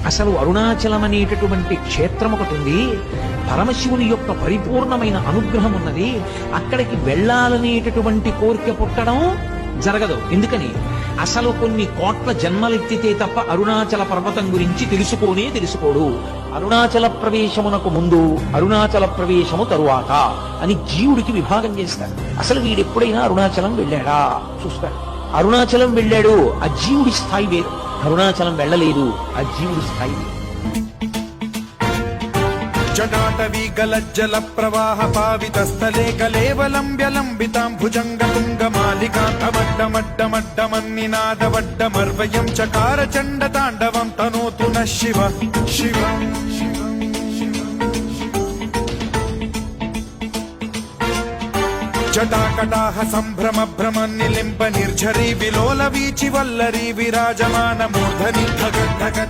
అసలు అరుణాచలం అనేటటువంటి క్షేత్రం ఒకటి ఉంది. పరమశివుని యొక్క పరిపూర్ణమైన అనుగ్రహం ఉన్నది. అక్కడికి వెళ్ళాలనేటటువంటి కోరిక పుట్టడం జరగదు. ఎందుకని? అసలు కొన్ని కోట్ల జన్మలెత్తితే తప్ప అరుణాచల పర్వతం గురించి తెలుసుకోడు. అరుణాచల ప్రవేశమునకు ముందు, అరుణాచల ప్రవేశము తరువాత అని జీవుడికి విభాగం చేస్తారు. అసలు వీడెప్పుడైనా అరుణాచలం వెళ్ళాడా చూస్తాడు. అరుణాచలం వెళ్ళాడు, ఆ జీవుడి స్థాయి వేరు. అరుణాచలం వెళ్ళలేదు, ఆ జీవుడి స్థాయి వేరు. జటాటవీ గలజ్జల ప్రవాహ పావిత స్థలే కలేవలంబ్యలంబితాం భుజంగతుంగమాలికాంతమడ్డమడ్డమడ్డమన్నినాదవడ్డమర్వయం చకార చండ తాండవం తనోతు న శివ శివ. జటాకటాహ సంభ్రమ భ్రమ నిలింప నిర్ఝరీ విలోల వీచి వల్లరీ విరాజమాన మూర్ధని ధగ ధగ